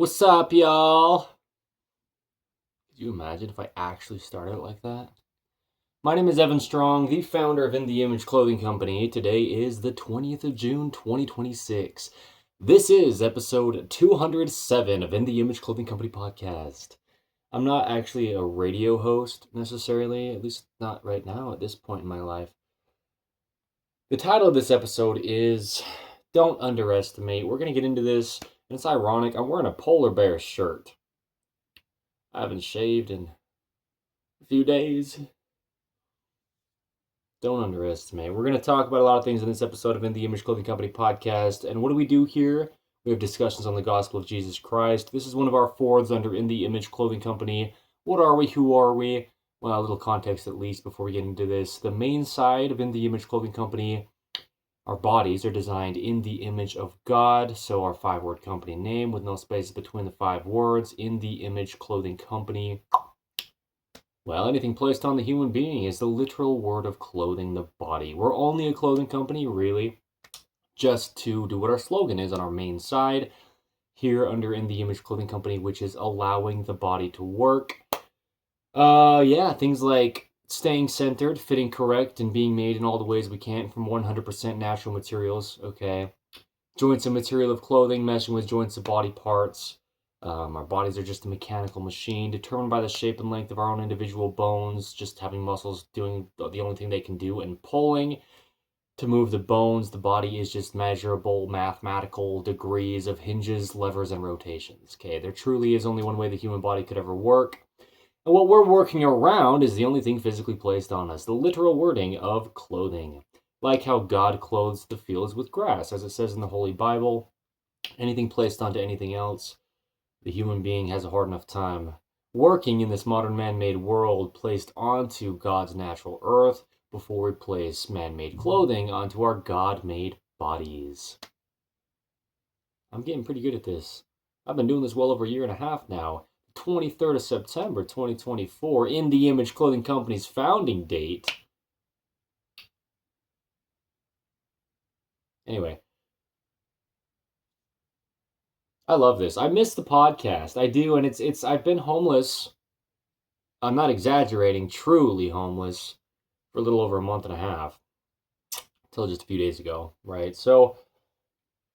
What's up, y'all? Could you imagine if I actually started it like that? My name is Evan Strong, the founder of In the Image Clothing Company. Today is the 20th of June, 2026. This is episode 207 of In the Image Clothing Company Podcast. I'm not actually a radio host necessarily, at least not right now at this point in my life. The title of this episode is Don't Underestimate. We're going to get into this, and it's ironic. I'm wearing a polar bear shirt. I haven't shaved in a few days. Don't underestimate. We're going to talk about a lot of things in this episode of In the Image Clothing Company podcast. And what do we do here? We have discussions on the gospel of Jesus Christ. This is one of our fourths under In the Image Clothing Company. What are we? Who are we? Well, a little context at least before we get into this. The main side of In the Image Clothing Company, our bodies are designed in the image of God. So our 5-word company name with no spaces between the 5 words, In the Image Clothing Company. Well, anything placed on the human being is the literal word of clothing the body. We're only a clothing company, really, just to do what our slogan is on our main side here under In the Image Clothing Company, which is allowing the body to work. Things like staying centered, fitting correct, and being made in all the ways we can from 100% natural materials, okay? Joints and material of clothing, meshing with joints of body parts. Our bodies are just a mechanical machine determined by the shape and length of our own individual bones, just having muscles doing the only thing they can do and pulling to move the bones. The body is just measurable mathematical degrees of hinges, levers, and rotations. Okay, there truly is only one way the human body could ever work. And what we're working around is the only thing physically placed on us, the literal wording of clothing. Like how God clothes the fields with grass, as it says in the Holy Bible. Anything placed onto anything else, the human being has a hard enough time working in this modern man-made world placed onto God's natural earth before we place man-made clothing onto our God-made bodies. I'm getting pretty good at this. I've been doing this well over a year and a half now. 23rd of September 2024, In the Image Clothing Company's founding date. Anyway, I love this. I miss the podcast. I do, and it's I've been homeless. I'm not exaggerating, truly homeless for a little over a month and a half. Until just a few days ago, right? So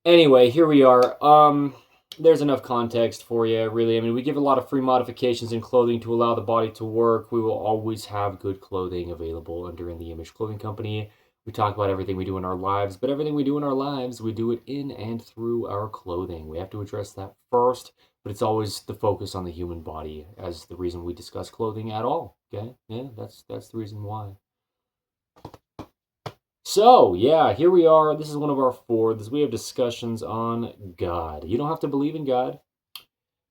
anyway, here we are. There's enough context for you, really. I mean, we give a lot of free modifications in clothing to allow the body to work. We will always have good clothing available under In the Image Clothing Company. We talk about everything we do in our lives, but everything we do in our lives, we do it in and through our clothing. We have to address that first, but it's always the focus on the human body as the reason we discuss clothing at all. Okay? Yeah, that's the reason why. So, yeah, here we are. This is one of our fourths. We have discussions on God. You don't have to believe in God,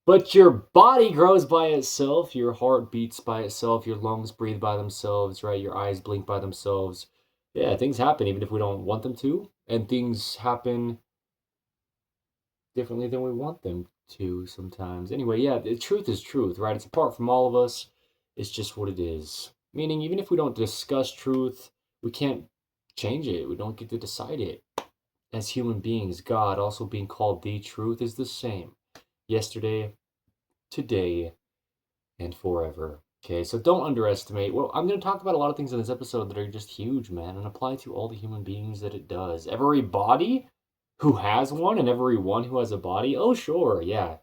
but your body grows by itself. Your heart beats by itself. Your lungs breathe by themselves, right? Your eyes blink by themselves. Yeah, things happen even if we don't want them to, and things happen differently than we want them to sometimes. Anyway, yeah, the truth is truth, right? It's apart from all of us. It's just what it is. Meaning, even if we don't discuss truth, we can't change it. We don't get to decide it. As human beings, God, also being called the truth, is the same. Yesterday, today, and forever. Okay, so don't underestimate. Well, I'm going to talk about a lot of things in this episode that are just huge, man, and apply to all the human beings that it does. Every body who has one and everyone who has a body, oh, sure, yeah,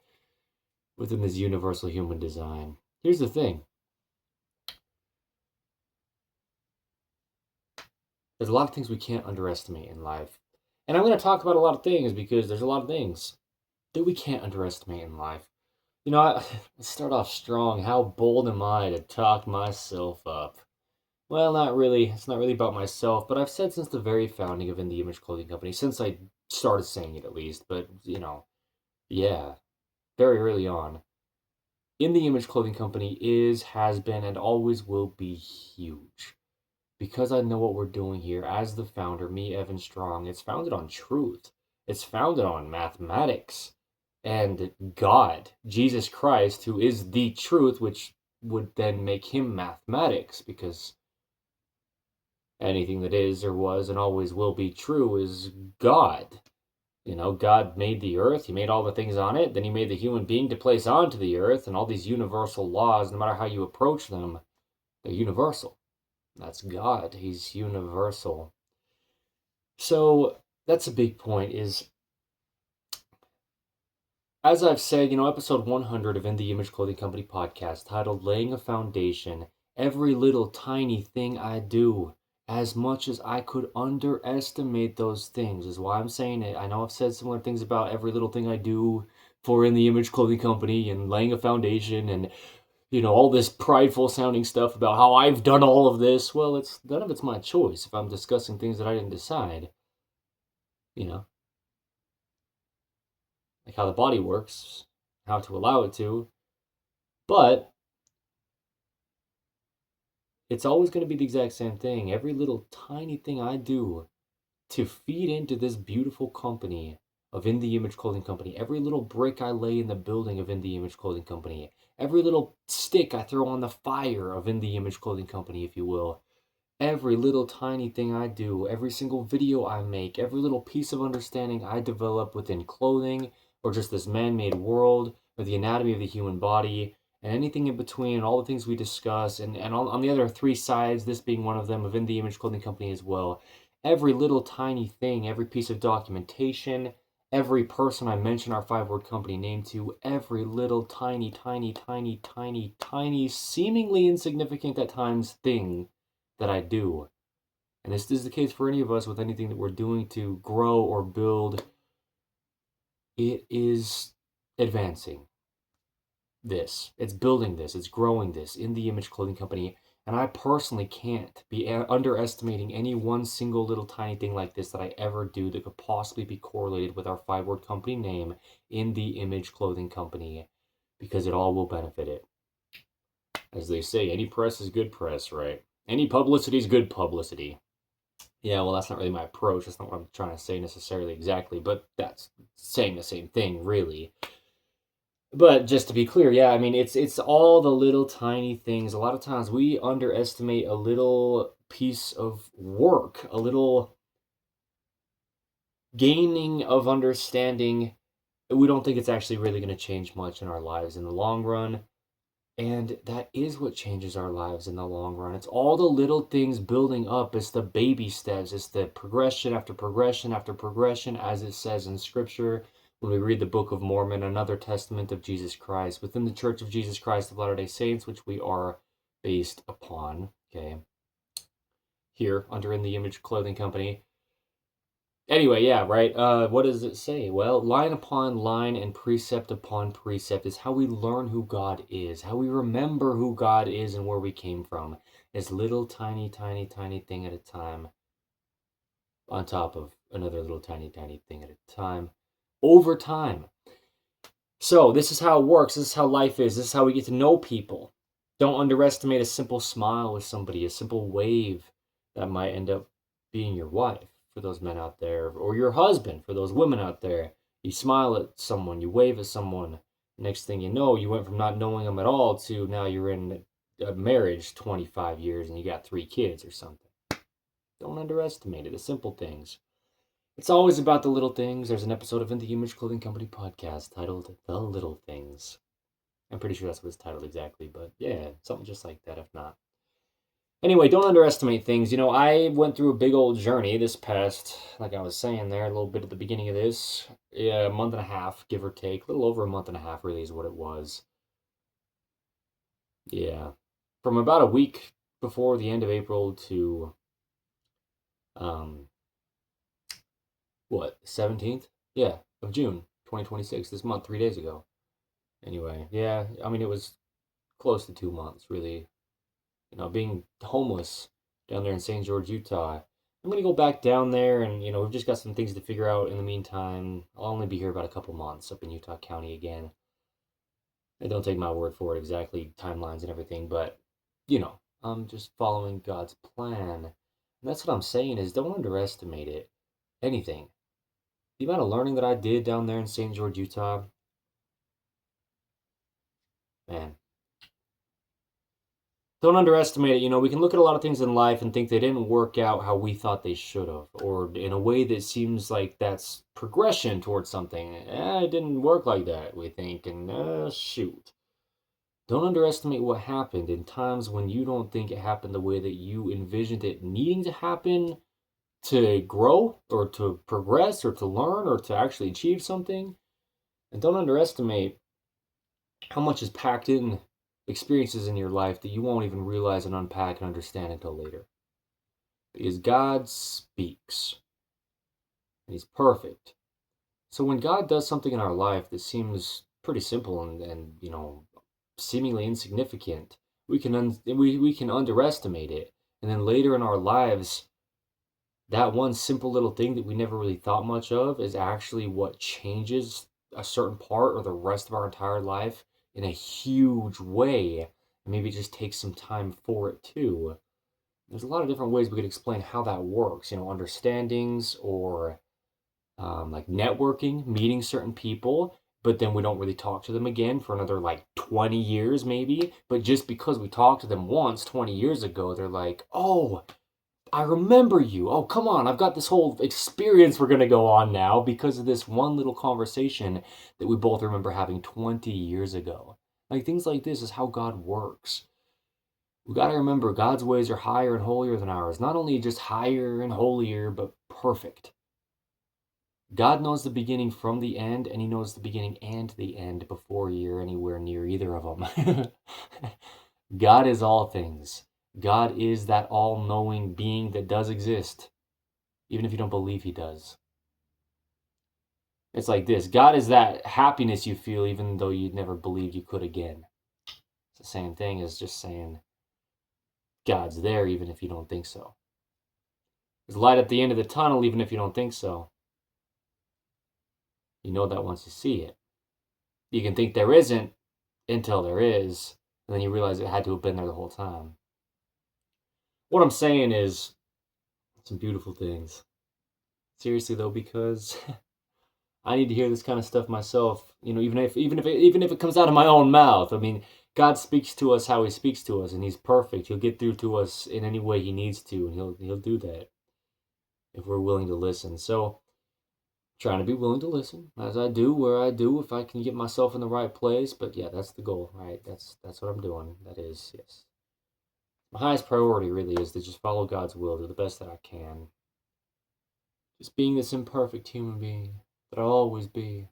within this universal human design. Here's the thing. There's a lot of things we can't underestimate in life. And I'm going to talk about a lot of things because there's a lot of things that we can't underestimate in life. You know, let's start off strong. How bold am I to talk myself up? Well, not really. It's not really about myself, but I've said since the very founding of In the Image Clothing Company, since I started saying it at least, but, yeah, very early on. In the Image Clothing Company is, has been, and always will be huge. Because I know what we're doing here as the founder, me, Evan Strong, it's founded on truth. It's founded on mathematics and God, Jesus Christ, who is the truth, which would then make him mathematics, because anything that is or was and always will be true is God. God made the earth, he made all the things on it, then he made the human being to place onto the earth, and all these universal laws, no matter how you approach them, they're universal. That's God. He's universal. So that's a big point is, as I've said, episode 100 of In the Image Clothing Company podcast, titled Laying a Foundation, every little tiny thing I do, as much as I could underestimate those things, is why I'm saying it. I know I've said similar things about every little thing I do for In the Image Clothing Company and laying a foundation and, all this prideful sounding stuff about how I've done all of this. Well, none of it's my choice if I'm discussing things that I didn't decide, you know, like how the body works, how to allow it to. But it's always going to be the exact same thing. Every little tiny thing I do to feed into this beautiful company of In the Image Clothing Company, every little brick I lay in the building of In the Image Clothing Company, every little stick I throw on the fire of In the Image Clothing Company, if you will, every little tiny thing I do, every single video I make, every little piece of understanding I develop within clothing or just this man-made world or the anatomy of the human body and anything in between and all the things we discuss and on the other three sides, this being one of them of In the Image Clothing Company as well, every little tiny thing, every piece of documentation, every person I mention our five-word company name to, every little tiny, tiny, tiny, tiny, tiny, seemingly insignificant at times thing that I do. And this is the case for any of us with anything that we're doing to grow or build. It is advancing this. It's building this. It's growing this in the Image Clothing Company. And I personally can't be underestimating any one single little tiny thing like this that I ever do that could possibly be correlated with our five-word company name, In the Image Clothing Company, because it all will benefit it. As they say, any press is good press, right? Any publicity is good publicity. Yeah, well, that's not really my approach. That's not what I'm trying to say necessarily exactly, but that's saying the same thing, really. But just to be clear, yeah, I mean, it's all the little tiny things. A lot of times we underestimate a little piece of work, a little gaining of understanding. We don't think it's actually really going to change much in our lives in the long run. And that is what changes our lives in the long run. It's all the little things building up. It's the baby steps. It's the progression after progression after progression, as it says in Scripture when we read the Book of Mormon, another testament of Jesus Christ, within the Church of Jesus Christ of Latter-day Saints, which we are based upon, okay, here under In the Image Clothing Company. Anyway, yeah, right. What does it say? Well, line upon line and precept upon precept is how we learn who God is, how we remember who God is and where we came from. It's little tiny, tiny, tiny thing at a time on top of another little tiny, tiny thing at a time over time. So this is how it works. This is how life is. This is how we get to know people. Don't underestimate a simple smile with somebody, a simple wave that might end up being your wife for those men out there, or your husband for those women out there. You smile at someone, you wave at someone. Next thing you know, you went from not knowing them at all to now you're in a marriage 25 years and you got 3 kids or something. Don't underestimate it, the simple things. It's always about the little things. There's an episode of In the Image Clothing Company podcast titled The Little Things. I'm pretty sure that's what it's titled exactly, but yeah, something just like that, if not. Anyway, don't underestimate things. I went through a big old journey this past, like I was saying there, a little bit at the beginning of this, a month and a half, give or take. A little over a month and a half, really, is what it was. Yeah. From about a week before the end of April to, um, 17th? Yeah, of June, 2026, this month, 3 days ago. Anyway, yeah, I mean, it was close to 2 months, really. Being homeless down there in St. George, Utah. I'm going to go back down there and, we've just got some things to figure out in the meantime. I'll only be here about a couple months up in Utah County again. And don't take my word for it exactly, timelines and everything, but, I'm just following God's plan. And that's what I'm saying is don't underestimate it. Anything. The amount of learning that I did down there in St. George, Utah, man, Don't underestimate it. We can look at a lot of things in life and think they didn't work out how we thought they should have, or in a way that seems like that's progression towards something. It didn't work like that, we think, and shoot. Don't underestimate what happened in times when you don't think it happened the way that you envisioned it needing to happen to grow or to progress or to learn or to actually achieve something. And don't underestimate how much is packed in experiences in your life that you won't even realize and unpack and understand until later. Because God speaks, and He's perfect. So when God does something in our life that seems pretty simple and seemingly insignificant, we can underestimate it, and then later in our lives, that one simple little thing that we never really thought much of is actually what changes a certain part or the rest of our entire life in a huge way. Maybe it just takes some time for it too. There's a lot of different ways we could explain how that works, understandings or like networking, meeting certain people, but then we don't really talk to them again for another like 20 years maybe. But just because we talked to them once 20 years ago, they're like, oh, I remember you. Oh, come on. I've got this whole experience we're going to go on now because of this one little conversation that we both remember having 20 years ago. Like things like this is how God works. We got to remember God's ways are higher and holier than ours. Not only just higher and holier, but perfect. God knows the beginning from the end, and He knows the beginning and the end before you're anywhere near either of them. God is all things. God is that all-knowing being that does exist, even if you don't believe He does. It's like this. God is that happiness you feel even though you never believed you could again. It's the same thing as just saying God's there even if you don't think so. There's light at the end of the tunnel even if you don't think so. You know that once you see it. You can think there isn't until there is, and then you realize it had to have been there the whole time. What I'm saying is some beautiful things. Seriously though, because I need to hear this kind of stuff myself. Even if it comes out of my own mouth. I mean, God speaks to us how He speaks to us, and He's perfect. He'll get through to us in any way He needs to, and He'll do that if we're willing to listen. So, trying to be willing to listen as I do, where I do, if I can get myself in the right place. But yeah, that's the goal, right? That's what I'm doing. That is, yes. My highest priority really is to just follow God's will, do the best that I can. Just being this imperfect human being that I'll always be,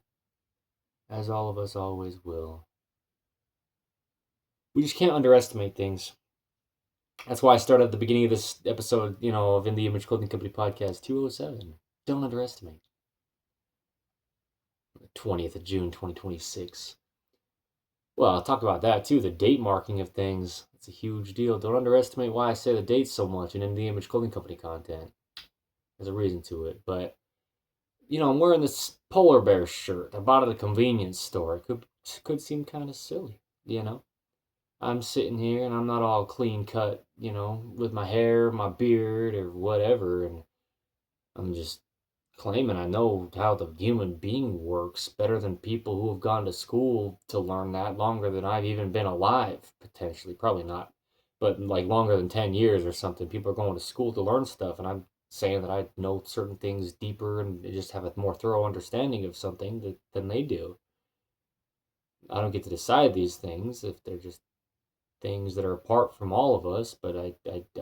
as all of us always will. We just can't underestimate things. That's why I started at the beginning of this episode, of In the Image Clothing Company Podcast 207. Don't underestimate. 20th of June, 2026. Well, I'll talk about that too, the date marking of things. It's a huge deal. Don't underestimate why I say the dates so much in the Image Clothing Company content. There's a reason to it. But, I'm wearing this polar bear shirt I bought at a convenience store. It could seem kind of silly, I'm sitting here and I'm not all clean cut, with my hair, my beard, or whatever, and I'm just claiming I know how the human being works better than people who have gone to school to learn that longer than I've even been alive, potentially. Probably not, but like longer than 10 years or something. People are going to school to learn stuff, and I'm saying that I know certain things deeper and just have a more thorough understanding of something than they do. I don't get to decide these things if they're just things that are apart from all of us, but I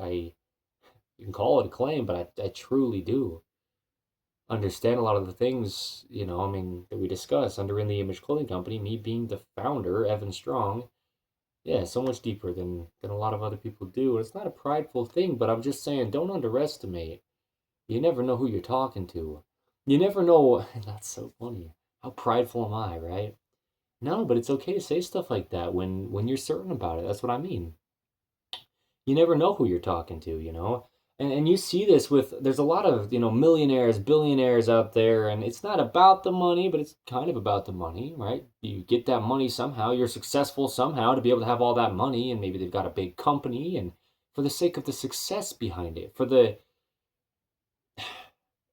you can call it a claim, but I truly do understand a lot of the things, that we discuss under In the Image Clothing Company, me being the founder, Evan Strong, yeah, so much deeper than a lot of other people do. And it's not a prideful thing, but I'm just saying, don't underestimate. You never know who you're talking to. You never know, that's so funny. How prideful am I, right? No, but it's okay to say stuff like that when you're certain about it. That's what I mean. You never know who you're talking to. And you see this there's a lot of, millionaires, billionaires out there, and it's not about the money, but it's kind of about the money, right? You get that money somehow, you're successful somehow to be able to have all that money, and maybe they've got a big company, and for the sake of the success behind it,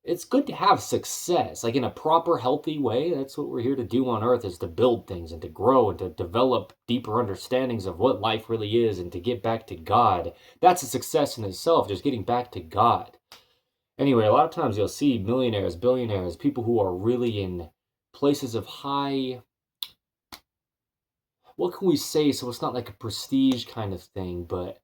it's good to have success, like in a proper, healthy way. That's what we're here to do on Earth, is to build things and to grow and to develop deeper understandings of what life really is and to get back to God. That's a success in itself, just getting back to God. Anyway, a lot of times you'll see millionaires, billionaires, people who are really in places of high, what can we say? So it's not like a prestige kind of thing, but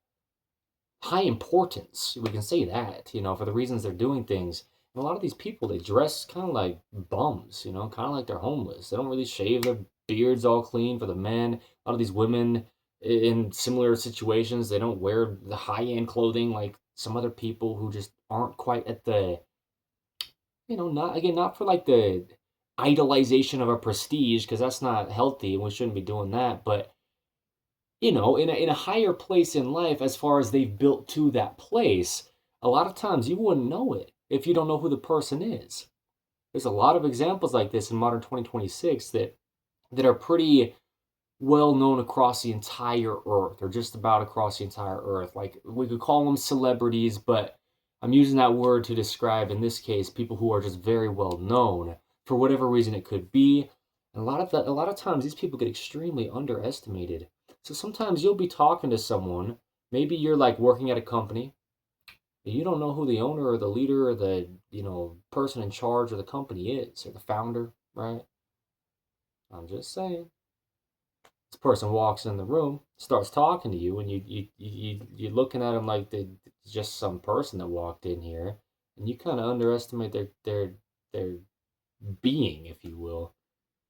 high importance. We can say that, for the reasons they're doing things. And a lot of these people, they dress kind of like bums, kind of like they're homeless. They don't really shave their beards all clean for the men. A lot of these women in similar situations, they don't wear the high-end clothing like some other people who just aren't quite at the, not for like the idolization of a prestige, because that's not healthy and we shouldn't be doing that, but in a higher place in life, as far as they've built to that place, a lot of times you wouldn't know it if you don't know who the person is. There's a lot of examples like this in modern 2026 that are pretty well known across the entire earth, or just about across the entire earth. Like, we could call them celebrities, but I'm using that word to describe, in this case, people who are just very well known for whatever reason it could be. And a lot of times these people get extremely underestimated. So sometimes you'll be talking to someone, maybe you're like working at a company, and you don't know who the owner or the leader or the, person in charge of the company is, or the founder, right? I'm just saying. This person walks in the room, starts talking to you, and you're looking at them like they're just some person that walked in here, and you kind of underestimate their being, if you will.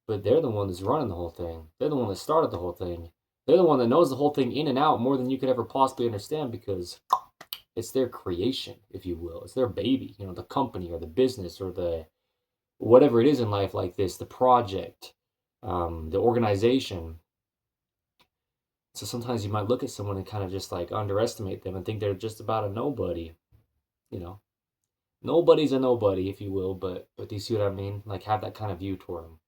But they're the one that's running the whole thing. They're the one that started the whole thing. They're the one that knows the whole thing in and out more than you could ever possibly understand, because it's their creation, if you will. It's their baby, the company or the business or the whatever it is in life like this, the project, the organization. So sometimes you might look at someone and kind of just like underestimate them and think they're just about a nobody, you know. Nobody's a nobody, if you will, but do you see what I mean? Like, have that kind of view toward them.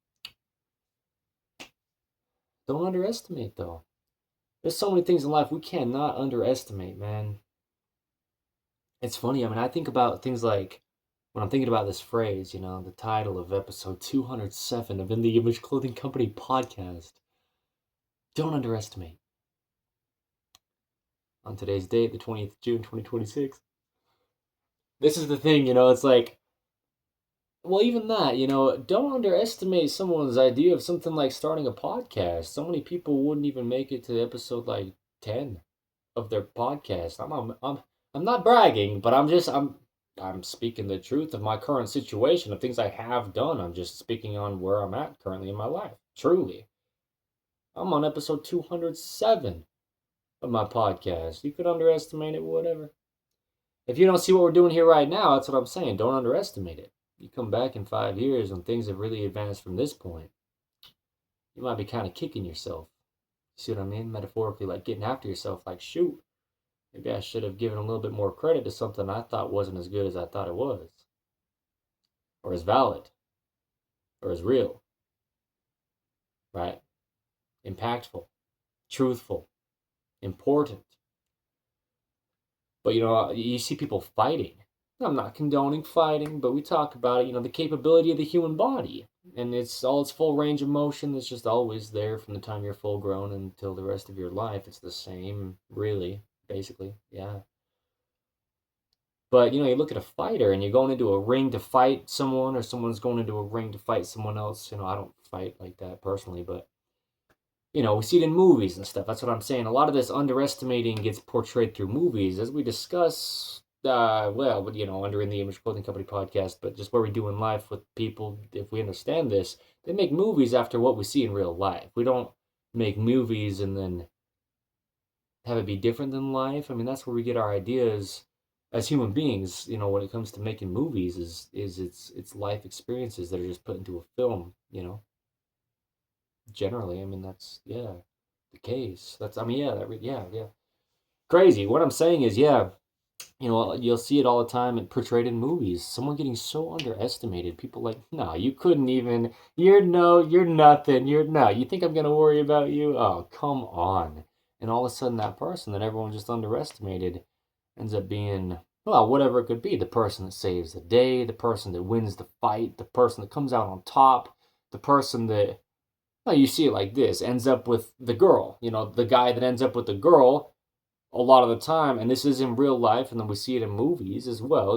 Don't underestimate, though. There's so many things in life we cannot underestimate, man. It's funny. I mean, I think about things like, when I'm thinking about this phrase, the title of episode 207 of In the Image Clothing Company podcast. Don't underestimate. On today's date, the 20th of June, 2026. This is the thing, it's like, well, even that, don't underestimate someone's idea of something like starting a podcast. So many people wouldn't even make it to episode like 10 of their podcast. I'm not bragging, but I'm speaking the truth of my current situation, of things I have done. I'm just speaking on where I'm at currently in my life. Truly. I'm on episode 207 of my podcast. You could underestimate it, whatever. If you don't see what we're doing here right now, that's what I'm saying. Don't underestimate it. You come back in 5 years when things have really advanced from this point, you might be kind of kicking yourself. See what I mean? Metaphorically, like getting after yourself, like, shoot, maybe I should have given a little bit more credit to something I thought wasn't as good as I thought it was, or as valid, or as real, right? Impactful, truthful, important. But, you see people fighting. I'm not condoning fighting, but we talk about it, the capability of the human body. And it's all its full range of motion that's just always there from the time you're full grown until the rest of your life. It's the same, really, basically, yeah. But, you look at a fighter and you're going into a ring to fight someone, or someone's going into a ring to fight someone else. I don't fight like that personally, but, we see it in movies and stuff. That's what I'm saying. A lot of this underestimating gets portrayed through movies, as we discuss, under In the Image Clothing Company podcast, but just where we do in life with people, if we understand this, they make movies after what we see in real life. We don't make movies and then have it be different than life. I mean, that's where we get our ideas as human beings, when it comes to making movies, is it's life experiences that are just put into a film, Generally, I mean, that's, yeah, the case. That's, I mean, yeah. Crazy. What I'm saying is, yeah, you'll see it all the time and portrayed in movies. Someone getting so underestimated. People like, no, you couldn't even, you're nothing. You think I'm going to worry about you? Oh, come on. And all of a sudden that person that everyone just underestimated ends up being Well, whatever it could be, the person that saves the day, the person that wins the fight, the person that comes out on top, the person that, well, you see it like this, ends up with the girl. The guy that ends up with the girl a lot of the time, and this is in real life, and then we see it in movies as well,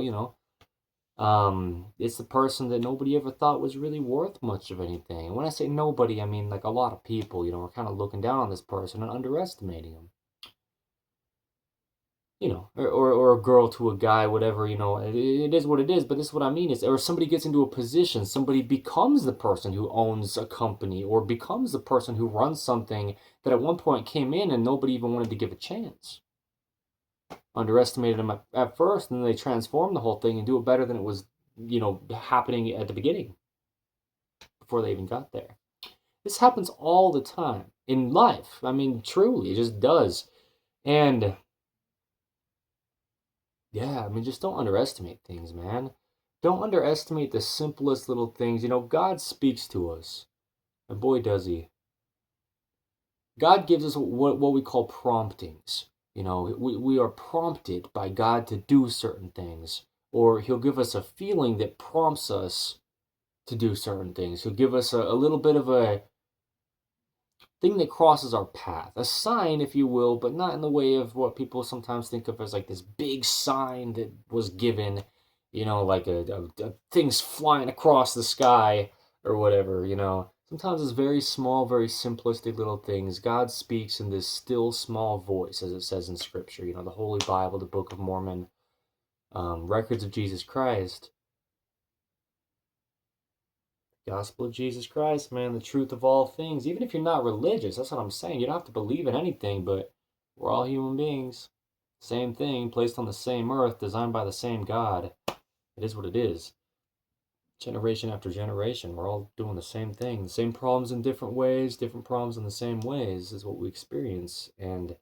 it's the person that nobody ever thought was really worth much of anything. And when I say nobody, I mean like a lot of people, we're kind of looking down on this person and underestimating him. Or a girl to a guy, whatever, it is what it is, but this is what I mean is, or somebody gets into a position, somebody becomes the person who owns a company, or becomes the person who runs something that at one point came in and nobody even wanted to give a chance. Underestimated them at first, and then they transform the whole thing and do it better than it was, happening at the beginning, before they even got there. This happens all the time in life. I mean, truly, it just does. And yeah, I mean, just don't underestimate things, man. Don't underestimate the simplest little things. God speaks to us, and boy, does he. God gives us what we call promptings. We are prompted by God to do certain things, or He'll give us a feeling that prompts us to do certain things. He'll give us a little bit of a thing that crosses our path, a sign, if you will, but not in the way of what people sometimes think of as like this big sign that was given, like a things flying across the sky or whatever. Sometimes it's very small, very simplistic little things. God speaks in this still small voice, as it says in Scripture, the Holy Bible, the Book of Mormon, records of Jesus Christ. Gospel of Jesus Christ, man, the truth of all things. Even if you're not religious, that's what I'm saying. You don't have to believe in anything, but we're all human beings. Same thing, placed on the same earth, designed by the same God. It is what it is. Generation after generation, we're all doing the same thing. The same problems in different ways, different problems in the same ways is what we experience. And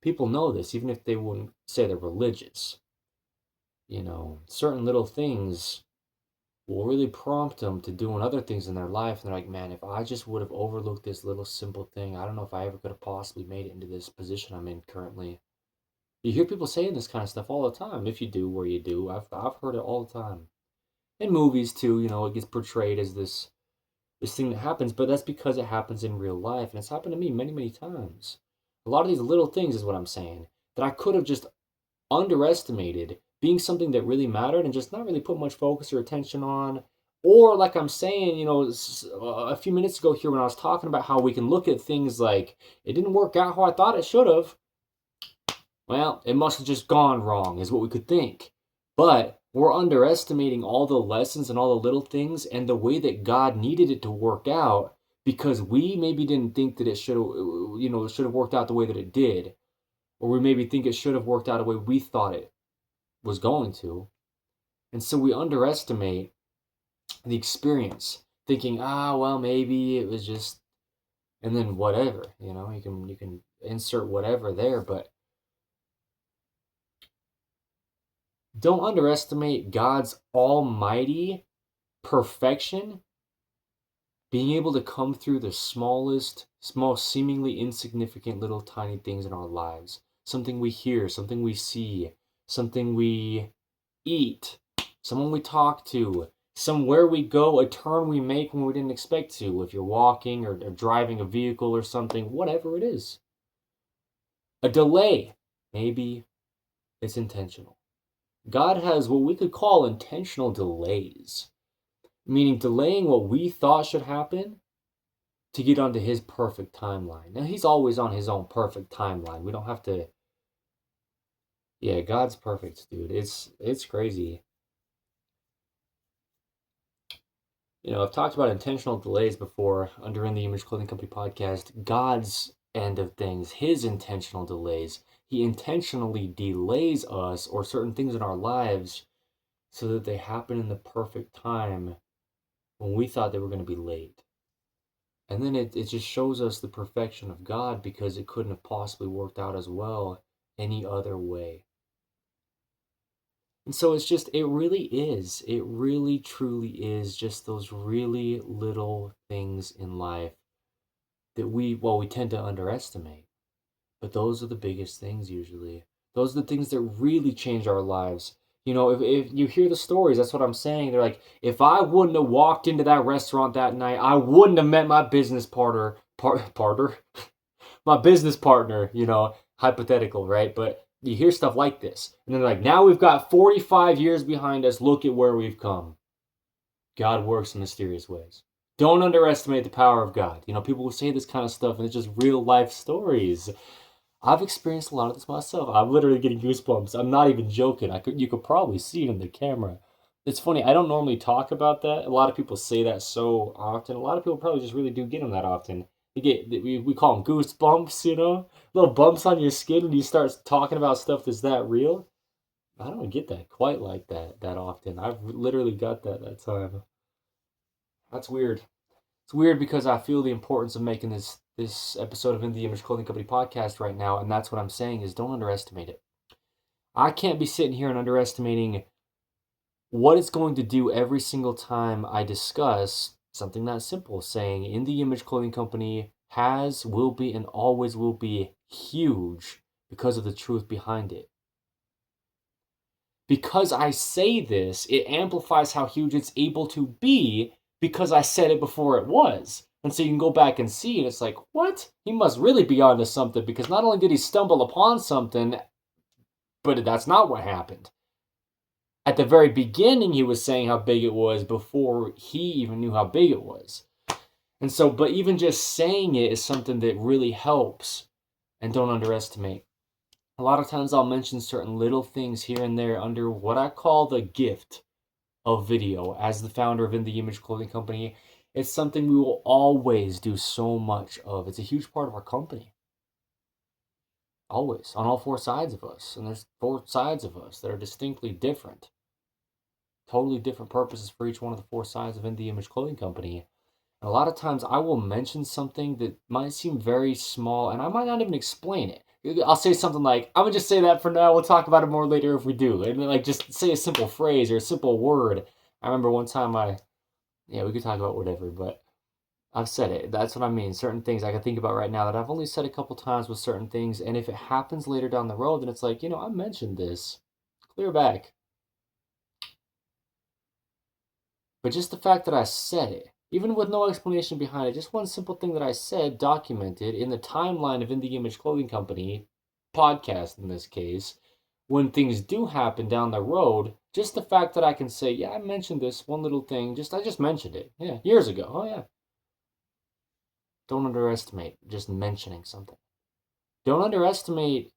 people know this, even if they wouldn't say they're religious. Certain little things will really prompt them to doing other things in their life. And they're like, man, if I just would have overlooked this little simple thing, I don't know if I ever could have possibly made it into this position I'm in currently. You hear people saying this kind of stuff all the time. If you do, where you do, I've heard it all the time. In movies too, it gets portrayed as this thing that happens, but that's because it happens in real life, and it's happened to me many, many times. A lot of these little things is what I'm saying that I could have just underestimated being something that really mattered and just not really put much focus or attention on. Or, like I'm saying, a few minutes ago here when I was talking about how we can look at things like, it didn't work out how I thought it should have. Well, it must have just gone wrong, is what we could think. But we're underestimating all the lessons and all the little things and the way that God needed it to work out, because we maybe didn't think that it should have worked out the way that it did. Or we maybe think it should have worked out the way we thought it was going to. And so we underestimate the experience, thinking, well, maybe it was just, and then whatever, you can insert whatever there, but don't underestimate God's almighty perfection being able to come through the smallest, most seemingly insignificant little tiny things in our lives. Something we hear, something we see, something we eat, someone we talk to, somewhere we go, a turn we make when we didn't expect to, if you're walking or driving a vehicle or something, whatever it is. A delay, maybe it's intentional. God has what we could call intentional delays, meaning delaying what we thought should happen to get onto His perfect timeline. Now, He's always on His own perfect timeline. We don't have to. Yeah, God's perfect, dude. It's crazy. I've talked about intentional delays before under In the Image Clothing Company podcast. God's end of things, His intentional delays. He intentionally delays us or certain things in our lives so that they happen in the perfect time when we thought they were going to be late. And then it just shows us the perfection of God, because it couldn't have possibly worked out as well any other way. And so it really truly is just those really little things in life that we tend to underestimate. But those are the biggest things usually. Those are the things that really change our lives. You know, if you hear the stories, that's what I'm saying. They're like, if I wouldn't have walked into that restaurant that night, I wouldn't have met my business partner, my business partner, you know, hypothetical, right? But you hear stuff like this. And then like, now we've got 45 years behind us. Look at where we've come. God works in mysterious ways. Don't underestimate the power of God. You know, people will say this kind of stuff and it's just real life stories. I've experienced a lot of this myself. I'm literally getting goosebumps. I'm not even joking. You could probably see it in the camera. It's funny. I don't normally talk about that. A lot of people say that so often. A lot of people probably just really do get them that often. We call them goosebumps. You know, little bumps on your skin when you start talking about stuff that's that real. I don't get that quite like that often. I've literally got that time. That's weird. It's weird because I feel the importance of making this episode of In the Image Clothing Company podcast right now, and that's what I'm saying is don't underestimate it. I can't be sitting here and underestimating what it's going to do every single time I discuss something that simple, saying In the Image Clothing Company has, will be, and always will be huge because of the truth behind it. Because I say this, it amplifies how huge it's able to be because I said it before it was. And so you can go back and see, and it's like, what? He must really be onto something because not only did he stumble upon something, but that's not what happened. At the very beginning, he was saying how big it was before he even knew how big it was. And so, but even just saying it is something that really helps, and don't underestimate. A lot of times I'll mention certain little things here and there under what I call the gift of video. As the founder of In the Image Clothing Company, it's something we will always do so much of. It's a huge part of our company. Always, on all four sides of us. And there's four sides of us that are distinctly different. Totally different purposes for each one of the four sides of In the Image Clothing Company. And a lot of times I will mention something that might seem very small, and I might not even explain it. I'll say something like, I'm gonna just say that for now, we'll talk about it more later if we do. And then, like, just say a simple phrase or a simple word. I remember one time yeah, we could talk about whatever, but I've said it. That's what I mean. Certain things I can think about right now that I've only said a couple times with certain things, and if it happens later down the road, then it's like, I mentioned this. Clear back. But just the fact that I said it, even with no explanation behind it, just one simple thing that I said, documented in the timeline of In the Image Clothing Company, podcast in this case, when things do happen down the road, just the fact that I can say, yeah, I mentioned this one little thing, I just mentioned it, yeah, years ago, oh yeah. Don't underestimate just mentioning something. Don't underestimate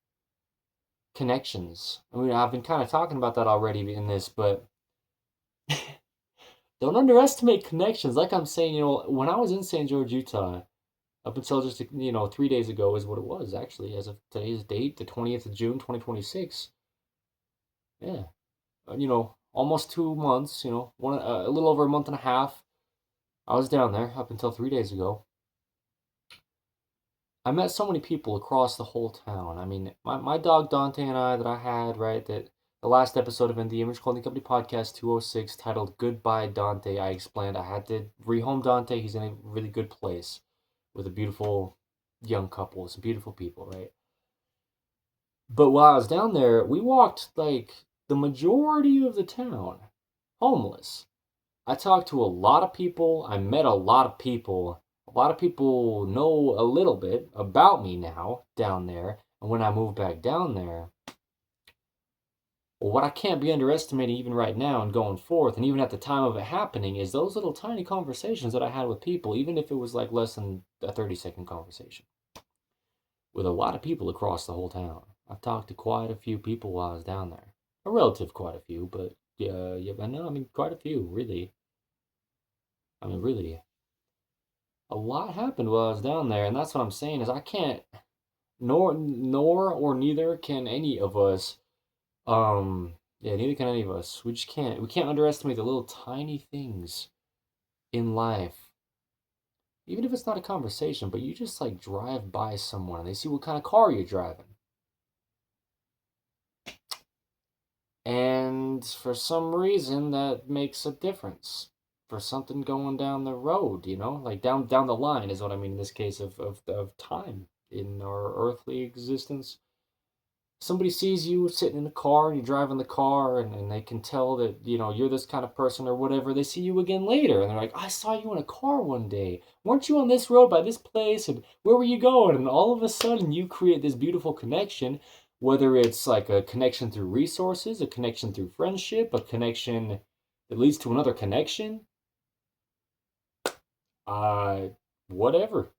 connections. I mean, I've been kind of talking about that already in this, but don't underestimate connections. Like I'm saying, when I was in St. George, Utah, up until just, 3 days ago is what it was, actually, as of today's date, the 20th of June, 2026. Yeah. Almost 2 months, a little over a month and a half. I was down there up until 3 days ago. I met so many people across the whole town. I mean, my dog Dante and I that I had, right, that the last episode of In the Image Clothing Company Podcast 206 titled Goodbye Dante, I explained I had to rehome Dante. He's in a really good place with a beautiful young couple, some beautiful people, right? But while I was down there, we walked like the majority of the town homeless. I talked to a lot of people. I met a lot of people. A lot of people know a little bit about me now down there. And when I moved back down there, well, what I can't be underestimating even right now and going forth, and even at the time of it happening, is those little tiny conversations that I had with people, even if it was like less than a 30-second conversation with a lot of people across the whole town. I've talked to quite a few people while I was down there. A relative quite a few, but yeah, but no, I mean, quite a few, really. I mean, really. A lot happened while I was down there, and that's what I'm saying is I can't, nor or neither can any of us, yeah, neither can any of us. We can't underestimate the little tiny things in life. Even if it's not a conversation, but you just like drive by someone and they see what kind of car you're driving. And for some reason, that makes a difference for something going down the road, like down the line is what I mean in this case of time in our earthly existence. Somebody sees you sitting in the car and you're driving the car, and they can tell that, you're this kind of person or whatever. They see you again later and they're like, I saw you in a car one day. Weren't you on this road by this place? And where were you going? And all of a sudden you create this beautiful connection, whether it's like a connection through resources, a connection through friendship, a connection that leads to another connection, uh, whatever.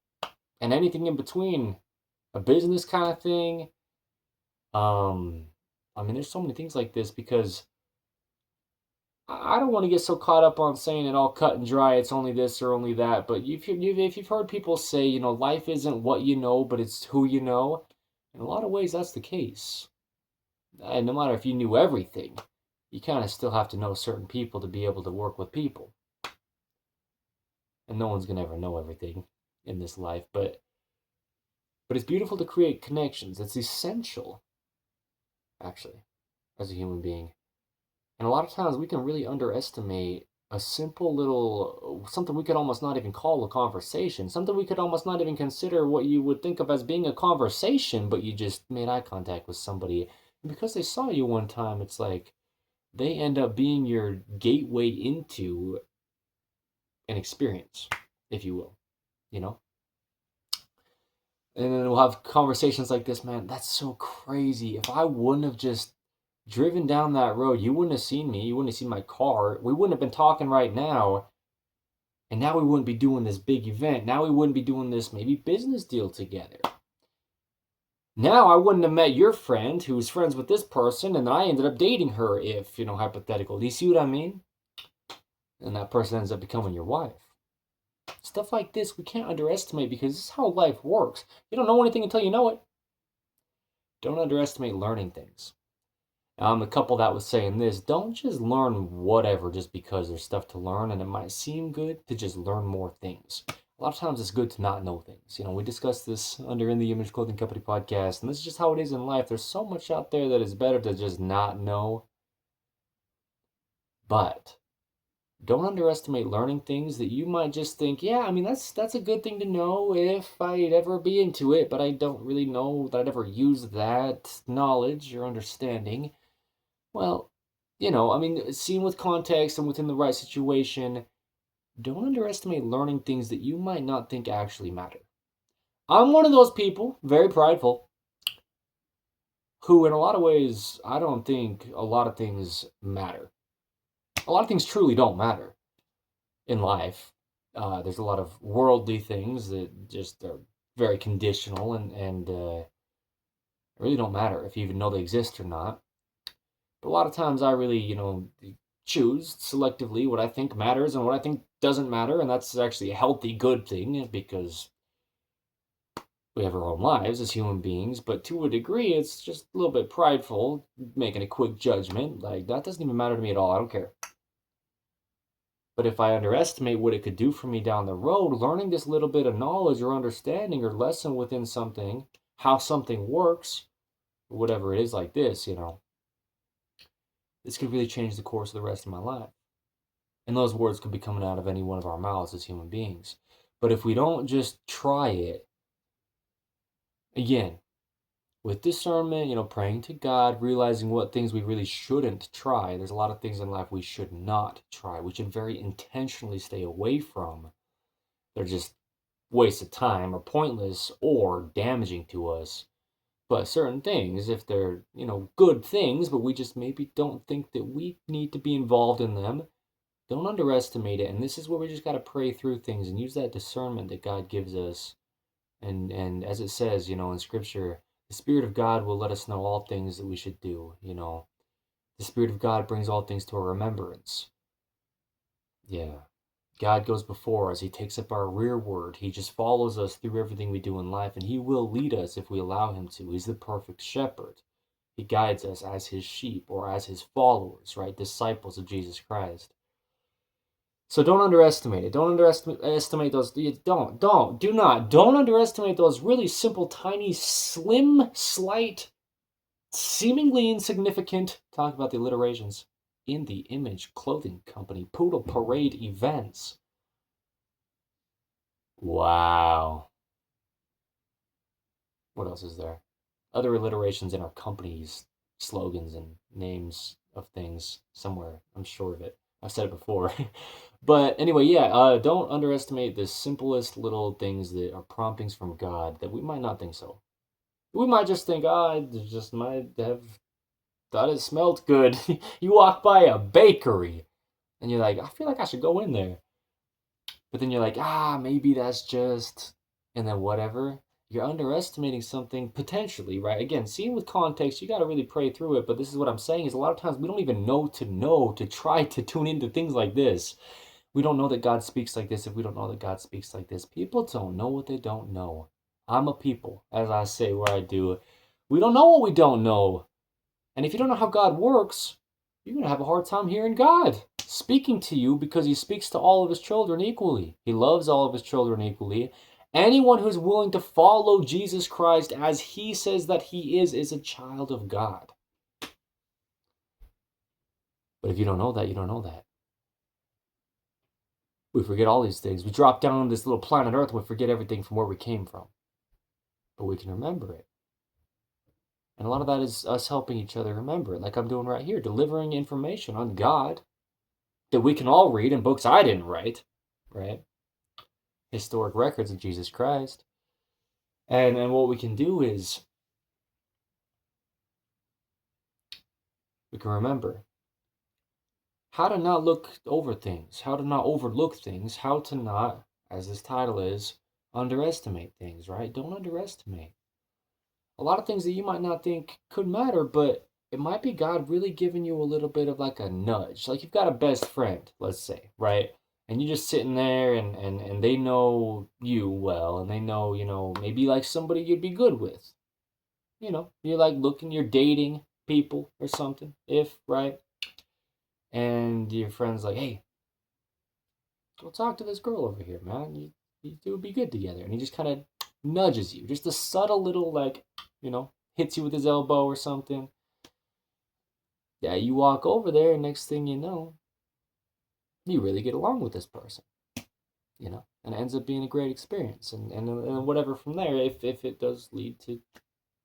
And anything in between, a business kind of thing. There's so many things like this because I don't want to get so caught up on saying it all cut and dry. It's only this or only that. But if you've heard people say, life isn't what you know, but it's who you know. In a lot of ways, that's the case. And no matter if you knew everything, you kind of still have to know certain people to be able to work with people. And no one's gonna ever know everything in this life, but it's beautiful to create connections. It's essential, actually, as a human being. And a lot of times we can really underestimate a simple little something we could almost not even call a conversation, something we could almost not even consider what you would think of as being a conversation, but you just made eye contact with somebody. And because they saw you one time, it's like they end up being your gateway into an experience, if you will, you know? And then we'll have conversations like this, man. That's so crazy. If I wouldn't have just driven down that road, you wouldn't have seen me. You wouldn't have seen my car. We wouldn't have been talking right now. And now we wouldn't be doing this big event. Now we wouldn't be doing this maybe business deal together. Now I wouldn't have met your friend who's friends with this person, and then I ended up dating her, if, hypothetical. Do you see what I mean? And that person ends up becoming your wife. Stuff like this we can't underestimate because this is how life works. You don't know anything until you know it. Don't underestimate learning things. The couple that was saying this, don't just learn whatever just because there's stuff to learn and it might seem good to just learn more things. A lot of times it's good to not know things. We discussed this under In the Image Clothing Company podcast, and this is just how it is in life. There's so much out there that is better to just not know. But don't underestimate learning things that you might just think, yeah, that's a good thing to know if I'd ever be into it, but I don't really know that I'd ever use that knowledge or understanding. Well, seen with context and within the right situation, don't underestimate learning things that you might not think actually matter. I'm one of those people, very prideful, who in a lot of ways, I don't think a lot of things matter. A lot of things truly don't matter in life. There's a lot of worldly things that just are very conditional and really don't matter if you even know they exist or not. But a lot of times I really, choose selectively what I think matters and what I think doesn't matter. And that's actually a healthy, good thing because we have our own lives as human beings. But to a degree, it's just a little bit prideful, making a quick judgment. Like, that doesn't even matter to me at all. I don't care. But if I underestimate what it could do for me down the road, learning this little bit of knowledge or understanding or lesson within something, how something works, or whatever it is like this, this could really change the course of the rest of my life. And those words could be coming out of any one of our mouths as human beings. But if we don't just try it, again, with discernment, praying to God, realizing what things we really shouldn't try. There's a lot of things in life we should not try. We should very intentionally stay away from. They're just waste of time or pointless or damaging to us. But certain things, if they're, good things, but we just maybe don't think that we need to be involved in them, don't underestimate it. And this is where we just got to pray through things and use that discernment that God gives us. And as it says, in Scripture, the Spirit of God will let us know all things that we should do. The Spirit of God brings all things to our remembrance. Yeah. God goes before us. He takes up our rear word. He just follows us through everything we do in life, and He will lead us if we allow Him to. He's the perfect shepherd. He guides us as His sheep or as His followers, right? Disciples of Jesus Christ. So don't underestimate it. Don't underestimate those. Don't underestimate those really simple, tiny, slim, slight, seemingly insignificant, talk about the alliterations, In the Image Clothing Company Poodle Parade events. Wow. What else is there? other alliterations in our company's slogans and names of things somewhere. I'm sure of it. I've said it before. But anyway, yeah, don't underestimate the simplest little things that are promptings from God that we might not think so. We might just think, I just might have thought it smelled good. You walk by a bakery and you're like, I feel like I should go in there. But then you're like, maybe that's just, and then whatever. You're underestimating something potentially, right? Again, seeing with context, you got to really pray through it. But this is what I'm saying is a lot of times we don't even know to try to tune into things like this. We don't know that God speaks like this if we don't know that God speaks like this. People don't know what they don't know. I'm a people, as I say where I do. We don't know what we don't know. And if you don't know how God works, you're going to have a hard time hearing God speaking to you because he speaks to all of his children equally. He loves all of his children equally. Anyone who's willing to follow Jesus Christ as he says that he is a child of God. But if you don't know that, you don't know that. We forget all these things. We drop down on this little planet Earth and we forget everything from where we came from. But we can remember it. And a lot of that is us helping each other remember it, like I'm doing right here, delivering information on God that we can all read in books I didn't write, right? Historic records of Jesus Christ. And what we can do is we can remember how to not look over things, how to not overlook things, how to not, as this title is, underestimate things, right? Don't underestimate. A lot of things that you might not think could matter, but it might be God really giving you a little bit of like a nudge. Like you've got a best friend, let's say, right? And you're just sitting there and they know you well and they know, maybe like somebody you'd be good with. You're like you're dating people or something, right? And your friend's like, hey, go talk to this girl over here, man. You two would be good together. And he just kind of nudges you. Just a subtle little, hits you with his elbow or something. Yeah, you walk over there, and next thing you know, you really get along with this person. And it ends up being a great experience. And whatever from there, if it does lead to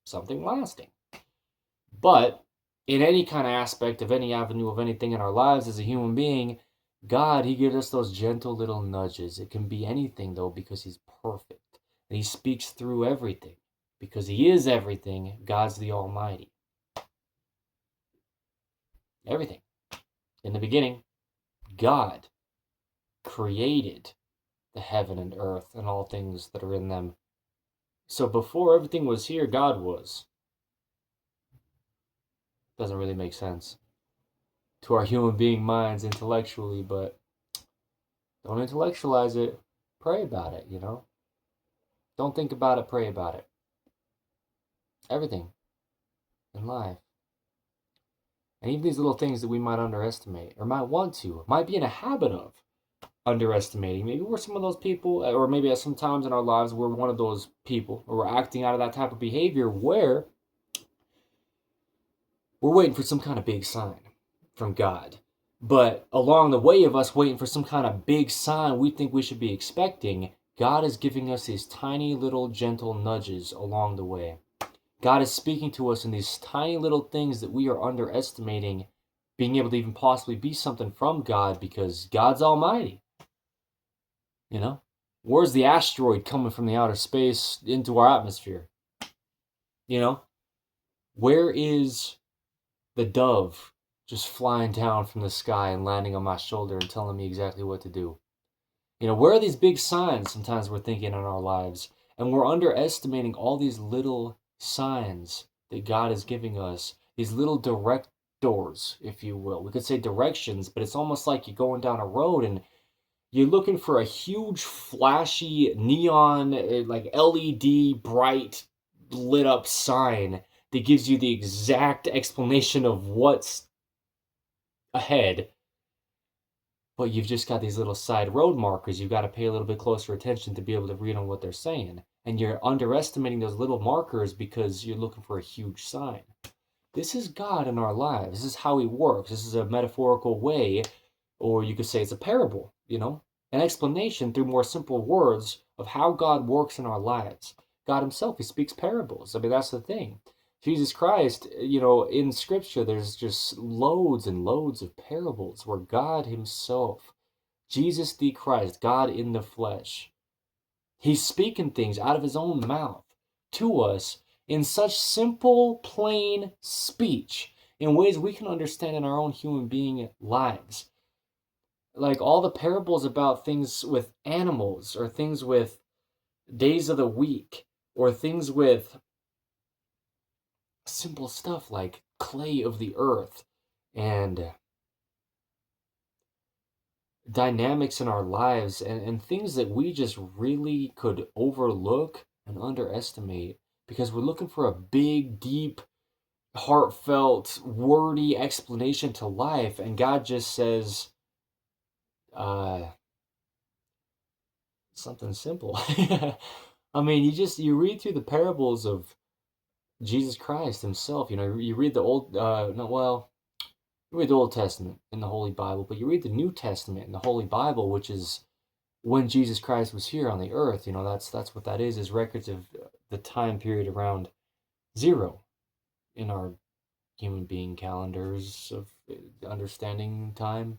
something lasting. But in any kind of aspect of any avenue of anything in our lives as a human being, God, he gives us those gentle little nudges. It can be anything, though, because he's perfect. And he speaks through everything. Because he is everything, God's the Almighty. Everything. In the beginning, God created the heaven and earth and all things that are in them. So before everything was here, God was. Doesn't really make sense to our human being minds intellectually, but don't intellectualize it. Pray about it, Don't think about it, pray about it. Everything in life. And even these little things that we might underestimate or might want to, might be in a habit of underestimating. Maybe we're some of those people, or maybe at some times in our lives we're one of those people, or we're acting out of that type of behavior where we're waiting for some kind of big sign from God. But along the way of us waiting for some kind of big sign we think we should be expecting, God is giving us these tiny little gentle nudges along the way. God is speaking to us in these tiny little things that we are underestimating being able to even possibly be something from God because God's almighty. Where's the asteroid coming from the outer space into our atmosphere? Where is the dove just flying down from the sky and landing on my shoulder and telling me exactly what to do? Where are these big signs sometimes we're thinking in our lives? And we're underestimating all these little signs that God is giving us, these little directors, if you will. We could say directions, but it's almost like you're going down a road and you're looking for a huge, flashy, neon, like LED, bright, lit up sign that gives you the exact explanation of what's ahead. But you've just got these little side road markers. You've got to pay a little bit closer attention to be able to read on what they're saying. And you're underestimating those little markers because you're looking for a huge sign. This is God in our lives. This is how he works. This is a metaphorical way, or you could say it's a parable, an explanation through more simple words of how God works in our lives. God himself, he speaks parables. I mean, that's the thing. Jesus Christ, in Scripture, there's just loads and loads of parables where God Himself, Jesus the Christ, God in the flesh, He's speaking things out of His own mouth to us in such simple, plain speech, in ways we can understand in our own human being lives. Like all the parables about things with animals, or things with days of the week, or things with simple stuff like clay of the earth and dynamics in our lives, and things that we just really could overlook and underestimate because we're looking for a big, deep, heartfelt, wordy explanation to life, and God just says uh, something simple. I mean, you read through the parables of Jesus Christ Himself. You read the old, no, well, you read the Old Testament in the Holy Bible, but you read the New Testament in the Holy Bible, which is when Jesus Christ was here on the earth. That's what that is records of the time period around zero in our human being calendars of understanding time.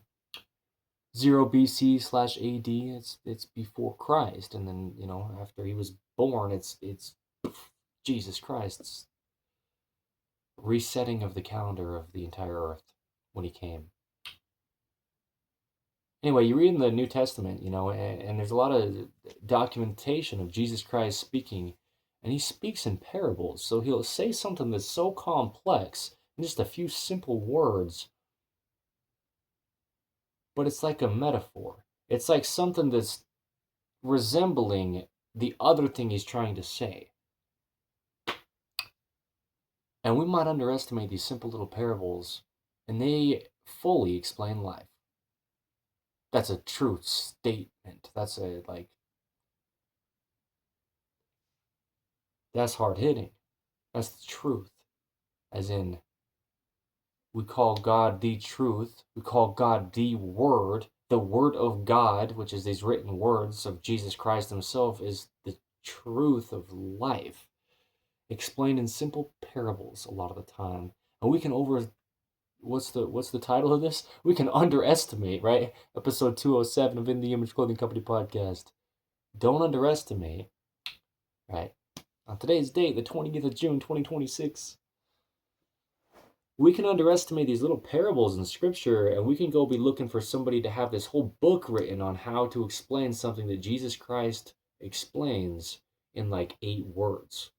0 BC / AD, it's before Christ, and then after He was born, it's Jesus Christ's resetting of the calendar of the entire earth when He came. Anyway, you read in the New Testament, and there's a lot of documentation of Jesus Christ speaking, and He speaks in parables. So He'll say something that's so complex in just a few simple words, but it's like a metaphor. It's like something that's resembling the other thing He's trying to say. And we might underestimate these simple little parables, and they fully explain life. That's a true statement. That's hard hitting. That's the truth. As in, we call God the truth. We call God the Word. The Word of God, which is these written words of Jesus Christ Himself, is the truth of life, explained in simple parables a lot of the time. And we can what's the title of this? We can underestimate, right? Episode 207 of In the Image Clothing Company podcast. Don't underestimate, right? On today's date, the 20th of June, 2026, we can underestimate these little parables in Scripture, and we can go be looking for somebody to have this whole book written on how to explain something that Jesus Christ explains in like 8 words.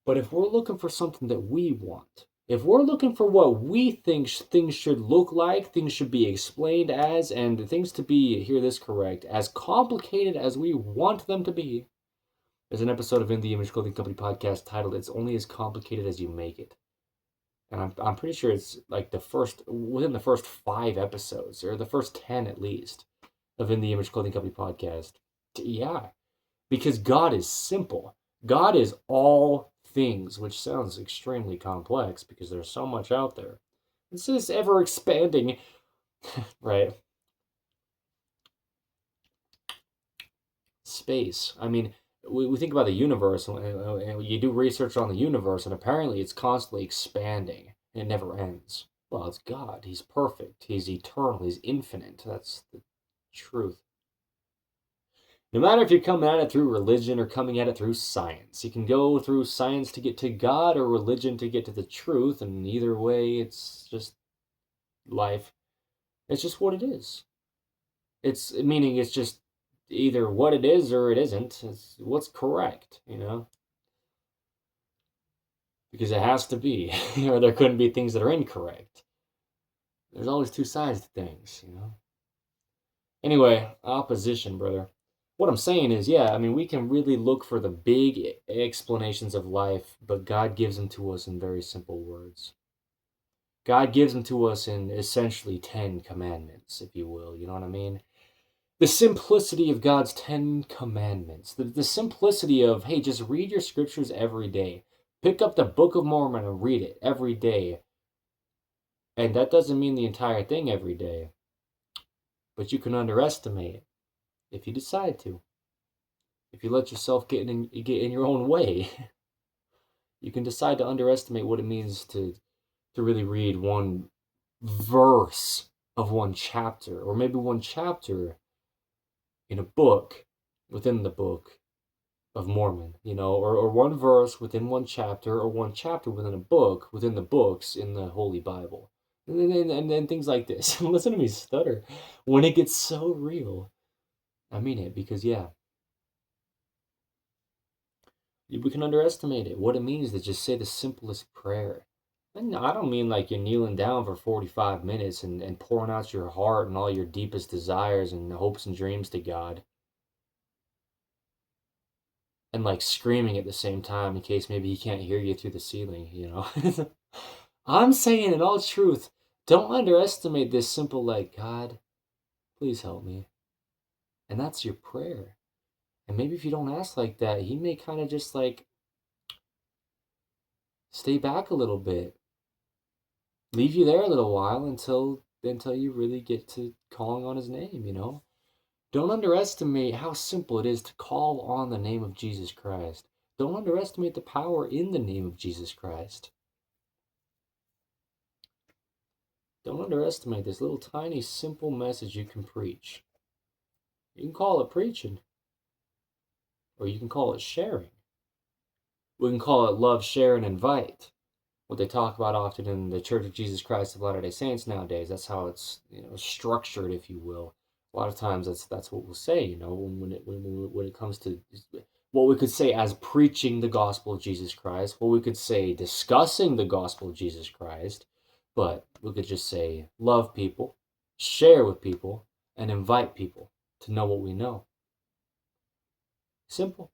But if we're looking for something that we want, if we're looking for what we think things should look like, things should be explained as, and things to be, hear this correct, as complicated as we want them to be, there's an episode of In the Image Clothing Company podcast titled "It's Only as Complicated as You Make It," and I'm pretty sure it's like within the first 5 episodes, or the first 10 at least, of In the Image Clothing Company podcast. Yeah, because God is simple. God is all things, which sounds extremely complex because there's so much out there. It's this ever expanding, right? Space. I mean, we think about the universe, and you do research on the universe, and apparently it's constantly expanding. It never ends. Well, it's God. He's perfect. He's eternal. He's infinite. That's the truth. No matter if you're coming at it through religion or coming at it through science, you can go through science to get to God or religion to get to the truth, and either way, it's just life. It's just what it is. It's just either what it is or it isn't. It's what's correct, because it has to be, or there couldn't be things that are incorrect. There's always 2 sides to things. Anyway, opposition, brother. What I'm saying is, yeah, I mean, we can really look for the big explanations of life, but God gives them to us in very simple words. God gives them to us in essentially 10 commandments, if you will. You know what I mean? The simplicity of God's 10 commandments. The simplicity of, hey, just read your scriptures every day. Pick up the Book of Mormon and read it every day. And that doesn't mean the entire thing every day. But you can underestimate it if you decide to. if you let yourself get in your own way, you can decide to underestimate what it means to really read one verse of one chapter, or maybe one chapter in a book within the Book of Mormon, or one verse within one chapter, or one chapter within a book within the books in the Holy Bible. And then things like this. Listen to me stutter. When it gets so real, I mean it, because yeah, we can underestimate it. What it means to just say the simplest prayer. And I don't mean like you're kneeling down for 45 minutes and pouring out your heart and all your deepest desires and hopes and dreams to God. And like screaming at the same time in case maybe he can't hear you through the ceiling. I'm saying in all truth, don't underestimate this simple like, God, please help me. And that's your prayer. And maybe if you don't ask like that, he may kind of just like stay back a little bit. Leave you there a little while until you really get to calling on his name. Don't underestimate how simple it is to call on the name of Jesus Christ. Don't underestimate the power in the name of Jesus Christ. Don't underestimate this little tiny simple message you can preach. You can call it preaching, or you can call it sharing. We can call it love, share, and invite. What they talk about often in the Church of Jesus Christ of Latter-day Saints nowadays. That's how it's structured, if you will. A lot of times that's what we'll say. When it comes to what we could say as preaching the gospel of Jesus Christ, what we could say discussing the gospel of Jesus Christ, but we could just say love people, share with people, and invite people to know what we know. Simple.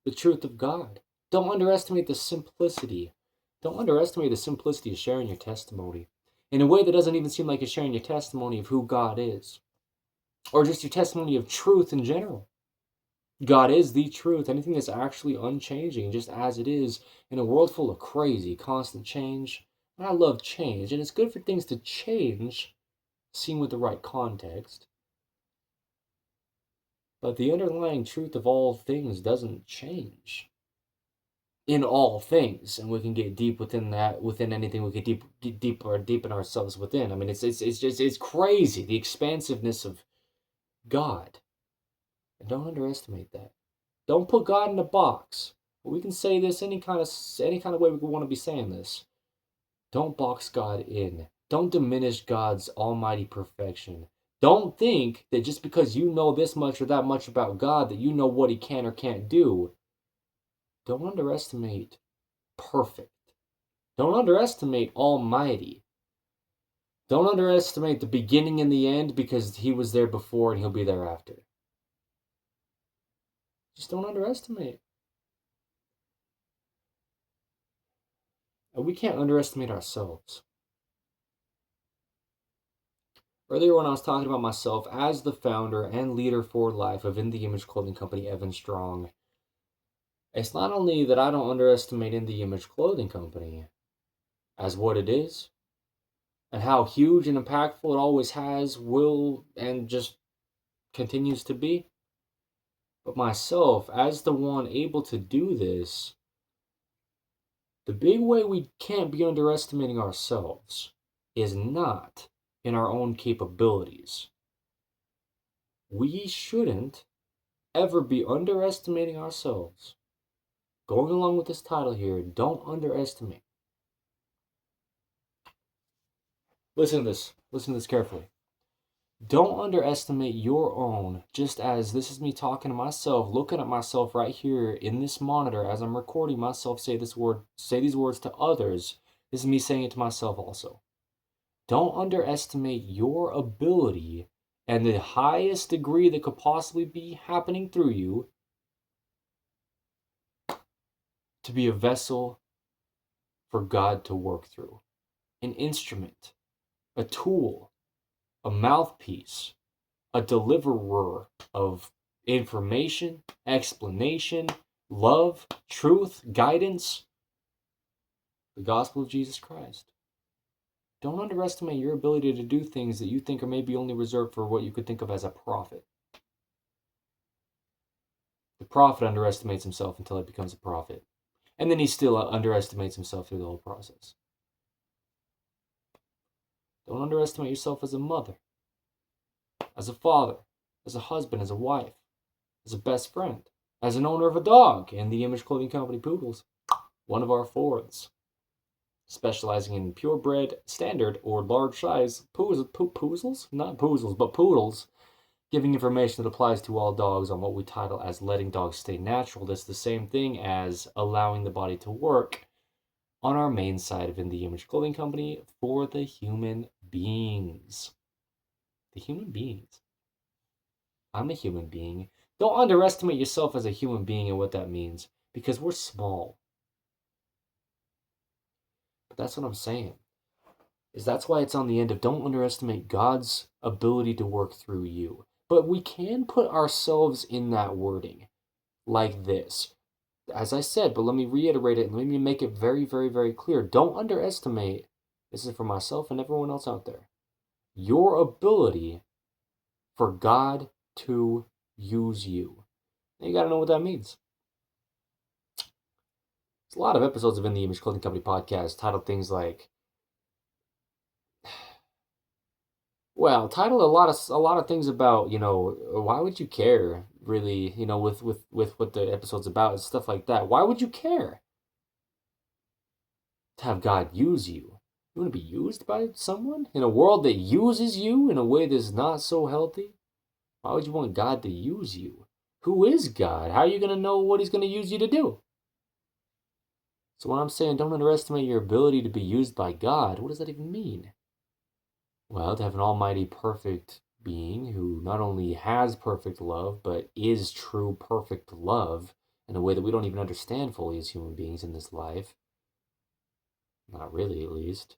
The truth of God. Don't underestimate the simplicity. Don't underestimate the simplicity of sharing your testimony in a way that doesn't even seem like you're sharing your testimony of who God is, or just your testimony of truth in general. God is the truth. Anything that's actually unchanging, just as it is in a world full of crazy, constant change. And I love change, and it's good for things to change, seen with the right context. But the underlying truth of all things doesn't change. In all things, and we can get deep within that. Within anything, we get deepen ourselves within. I mean, it's crazy, the expansiveness of God, and don't underestimate that. Don't put God in a box. We can say this any kind of way we want to be saying this. Don't box God in. Don't diminish God's almighty perfection. Don't think that just because you know this much or that much about God that you know what he can or can't do. Don't underestimate perfect. Don't underestimate Almighty. Don't underestimate the beginning and the end, because he was there before and he'll be there after. Just don't underestimate. And we can't underestimate ourselves. Earlier when I was talking about myself as the founder and leader for life of In the Image Clothing Company, Evan Strong, it's not only that I don't underestimate In the Image Clothing Company as what it is, and how huge and impactful it always has, will, and just continues to be, but myself as the one able to do this. The big way we can't be underestimating ourselves is not in our own capabilities. We shouldn't ever be underestimating ourselves. Going along with this title here, don't underestimate. Listen to this. Listen to this carefully. Don't underestimate your own, just as this is me talking to myself, looking at myself right here in this monitor as I'm recording myself say these words to others. This is me saying it to myself also. Don't underestimate your ability and the highest degree that could possibly be happening through you to be a vessel for God to work through. An instrument, a tool, a mouthpiece, a deliverer of information, explanation, love, truth, guidance, the gospel of Jesus Christ. Don't underestimate your ability to do things that you think are maybe only reserved for what you could think of as a prophet. The The prophet underestimates himself until he becomes a prophet. And then he still underestimates himself through the whole process. Don't underestimate yourself as a mother, as a father, as a husband, as a wife, as a best friend, as an owner of a dog, and the Image Clothing Company Poodles, one of our Fords, specializing in purebred, standard, or large size poozles? Not poozles, but poodles, giving information that applies to all dogs on what we title as letting dogs stay natural. That's the same thing as allowing the body to work on our main side of In the Image Clothing Company for the human beings. The human beings. I'm a human being. Don't underestimate yourself as a human being and what that means, because we're small. But that's what I'm saying. That's why it's on the end of don't underestimate God's ability to work through you. But we can put ourselves in that wording like this. As I said, but let me reiterate it and let me make it very, very, very clear. Don't underestimate, this is for myself and everyone else out there, your ability for God to use you. And you got to know what that means. There's a lot of episodes of In the Image Clothing Company podcast titled things like, titled a lot of things about, why would you care really, with what the episode's about and stuff like that. Why would you care to have God use you? You want to be used by someone in a world that uses you in a way that's not so healthy? Why would you want God to use you? Who is God? How are you going to know what he's going to use you to do? So when I'm saying don't underestimate your ability to be used by God, what does that even mean? Well, to have an almighty perfect being who not only has perfect love, but is true perfect love in a way that we don't even understand fully as human beings in this life. Not really, at least.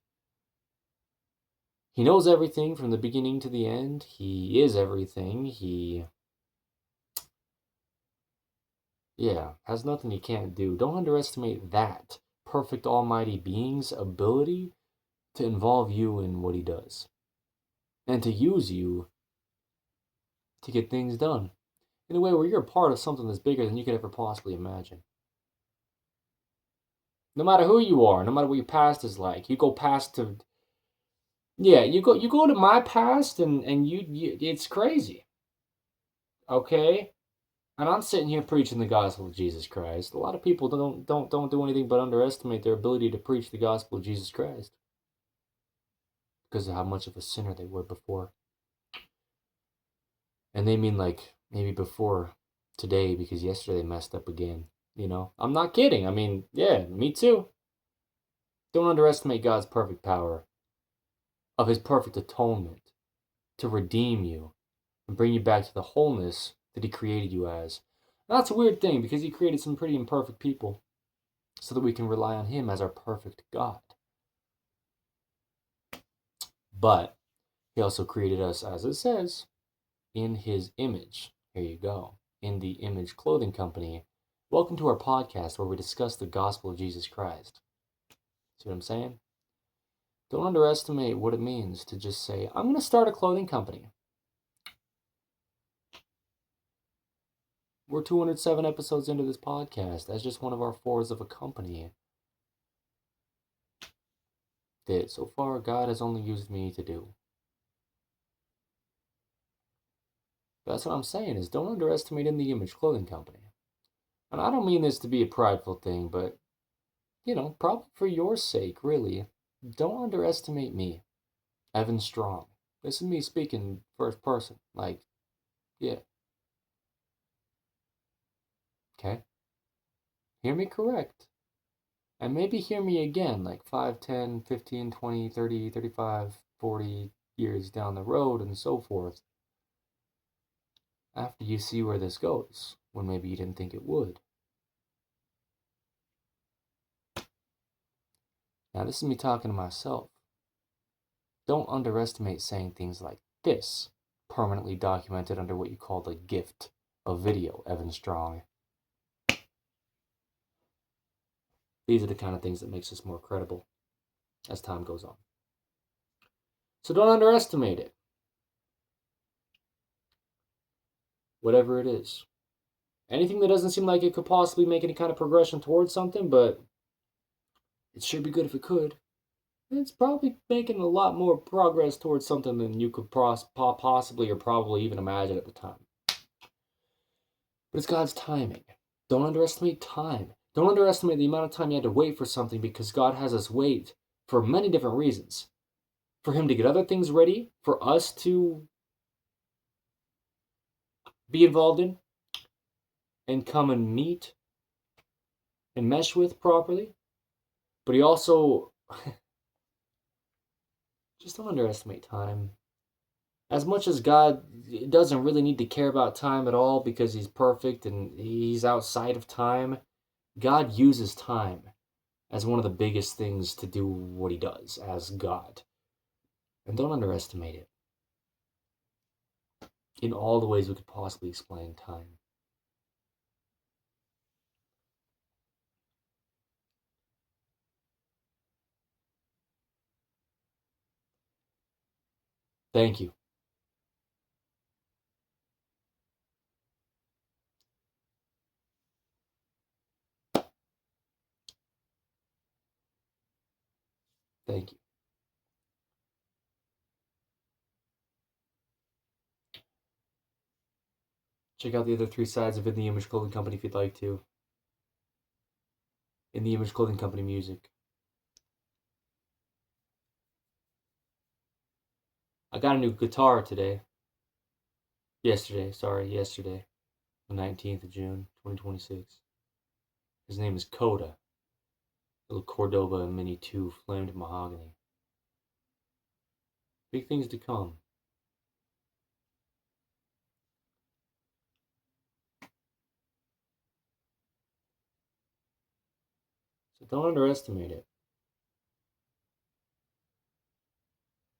He knows everything from the beginning to the end. He is everything. He has nothing he can't do. Don't underestimate that perfect almighty being's ability to involve you in what he does and to use you to get things done in a way where you're a part of something that's bigger than you could ever possibly imagine. No matter who you are, no matter what your past is like, you go past to you go to my past and you it's crazy. Okay? And I'm sitting here preaching the gospel of Jesus Christ. A lot of people don't do anything but underestimate their ability to preach the gospel of Jesus Christ because of how much of a sinner they were before. And they mean like maybe before today because yesterday they messed up again. I'm not kidding. I mean, yeah, me too. Don't underestimate God's perfect power of his perfect atonement to redeem you and bring you back to the wholeness that he created you as. And that's a weird thing because he created some pretty imperfect people so that we can rely on him as our perfect God. But he also created us, as it says, in his image. Here you go. In the Image Clothing Company. Welcome to our podcast where we discuss the gospel of Jesus Christ. See what I'm saying? Don't underestimate what it means to just say, I'm going to start a clothing company. We're 207 episodes into this podcast. That's just one of our fours of a company that so far God has only used me to do. That's what I'm saying is don't underestimate In the Image Clothing Company. And I don't mean this to be a prideful thing, but, probably for your sake, really, don't underestimate me, Evan Strong. This is me speaking first person. Like, yeah. Okay? Hear me correct. And maybe hear me again, like 5, 10, 15, 20, 30, 35, 40 years down the road and so forth. After you see where this goes, when maybe you didn't think it would. Now, this is me talking to myself. Don't underestimate saying things like this, permanently documented under what you call the gift of video, Evan Strong. These are the kind of things that makes us more credible as time goes on. So don't underestimate it. Whatever it is. anything that doesn't seem like it could possibly make any kind of progression towards something, but it sure be good if it could. It's probably making a lot more progress towards something than you could possibly or probably even imagine at the time. But it's God's timing. Don't underestimate time. Don't underestimate the amount of time you had to wait for something, because God has us wait for many different reasons. For Him to get other things ready, for us to be involved in, and come and meet and mesh with properly. But He also, just don't underestimate time. As much as God doesn't really need to care about time at all because He's perfect and He's outside of time, God uses time as one of the biggest things to do what He does as God. And don't underestimate it. In all the ways we could possibly explain time. Thank you. Thank you. Check out the other 3 sides of In the Image Clothing Company if you'd like to. In the Image Clothing Company music. I got a new guitar today. Yesterday, the 19th of June, 2026. His name is Coda. Little Cordoba Mini 2 flamed mahogany. Big things to come. So don't underestimate it.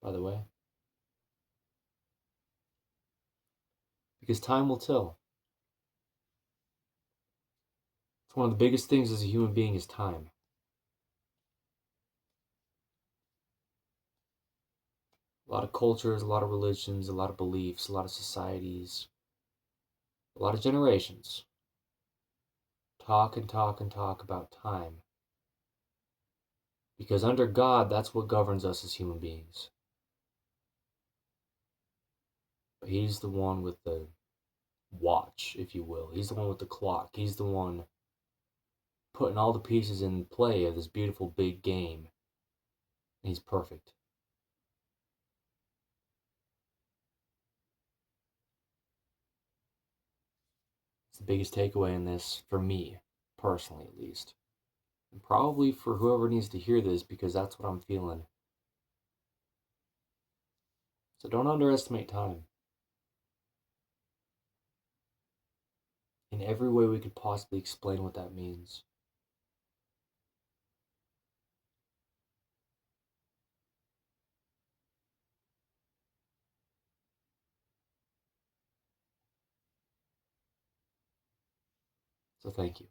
By the way. Because time will tell. It's one of the biggest things as a human being is time. A lot of cultures, a lot of religions, a lot of beliefs, a lot of societies, a lot of generations talk and talk and talk about time. Because under God, that's what governs us as human beings. But He's the one with the watch, if you will. He's the one with the clock. He's the one putting all the pieces in play of this beautiful big game. And He's perfect. It's the biggest takeaway in this, for me, personally at least. And probably for whoever needs to hear this, because that's what I'm feeling. So don't underestimate time. In every way we could possibly explain what that means. So thank you.